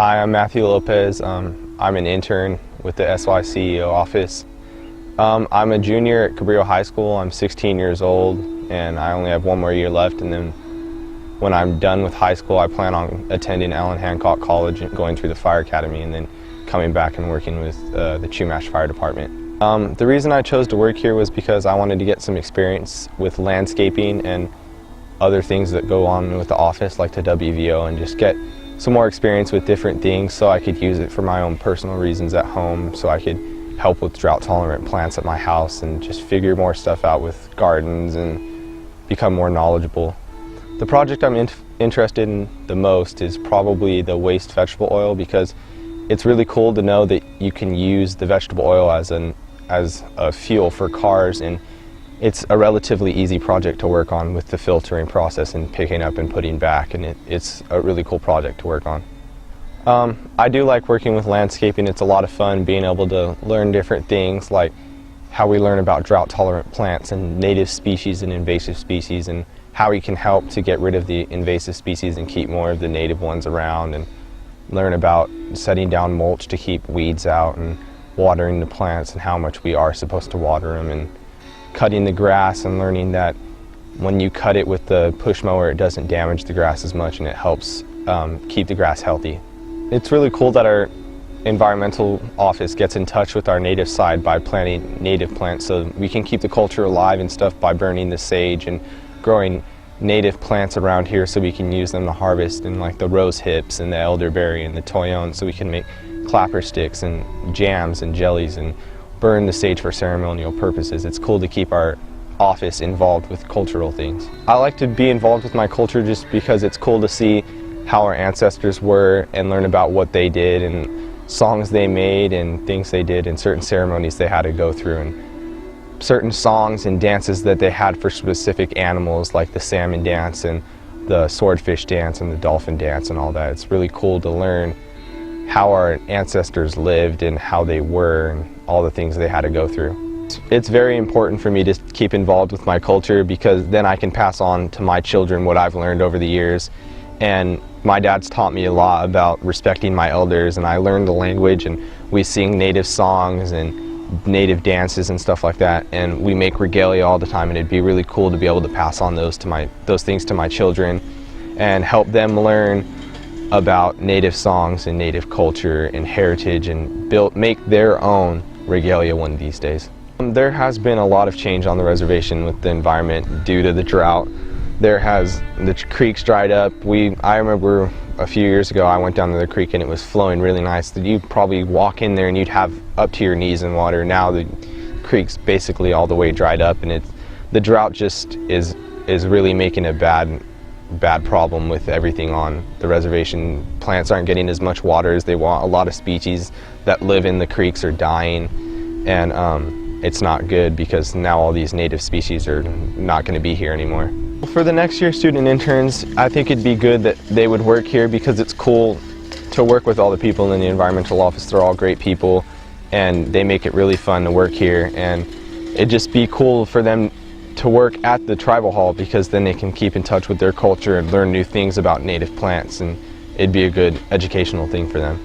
Hi, I'm Matt Lopez. I'm an intern with the SY CEO office. I'm a junior at Cabrillo High School. I'm 16 years old and I only have one more year left, and then when I'm done with high school I plan on attending Allen Hancock College and going through the fire academy and then coming back and working with the Chumash Fire Department. The reason I chose to work here was because I wanted to get some experience with landscaping and other things that go on with the office like the WVO, and just get some more experience with different things so I could use it for my own personal reasons at home, so I could help with drought tolerant plants at my house and just figure more stuff out with gardens and become more knowledgeable. The project I'm interested in the most is probably the waste vegetable oil, because it's really cool to know that you can use the vegetable oil as a fuel for cars, and it's a relatively easy project to work on with the filtering process and picking up and putting back, and it's a really cool project to work on. I do like working with landscaping. It's a lot of fun being able to learn different things, like how we learn about drought tolerant plants and native species and invasive species, and how we can help to get rid of the invasive species and keep more of the native ones around, and learn about setting down mulch to keep weeds out, and watering the plants and how much we are supposed to water them, and cutting the grass and learning that when you cut it with the push mower it doesn't damage the grass as much, and it helps keep the grass healthy. It's really cool that our environmental office gets in touch with our native side by planting native plants, so we can keep the culture alive and stuff by burning the sage and growing native plants around here so we can use them to harvest, and like the rose hips and the elderberry and the toyon, so we can make clapper sticks and jams and jellies and burn the sage for ceremonial purposes. It's cool to keep our office involved with cultural things. I like to be involved with my culture just because it's cool to see how our ancestors were and learn about what they did and songs they made and things they did and certain ceremonies they had to go through, and certain songs and dances that they had for specific animals, like the salmon dance and the swordfish dance and the dolphin dance and all that. It's really cool to learn how our ancestors lived and how they were and all the things they had to go through. It's very important for me to keep involved with my culture, because then I can pass on to my children what I've learned over the years. And my dad's taught me a lot about respecting my elders, and I learned the language, and we sing native songs and native dances and stuff like that, and we make regalia all the time, and it'd be really cool to be able to pass on those things to my children and help them learn about native songs and native culture and heritage, and make their own regalia one of these days. There has been a lot of change on the reservation with the environment due to the drought. The creeks dried up. I remember a few years ago I went down to the creek and it was flowing really nice. You'd probably walk in there and you'd have up to your knees in water. Now the creek's basically all the way dried up, and the drought just is really making a bad problem with everything on the reservation. Plants aren't getting as much water as they want. A lot of species that live in the creeks are dying, and it's not good because now all these native species are not going to be here anymore. For the next year student interns, I think it'd be good that they would work here, because it's cool to work with all the people in the environmental office. They're all great people and they make it really fun to work here, and it'd just be cool for them to work at the tribal hall, because then they can keep in touch with their culture and learn new things about native plants, and it'd be a good educational thing for them.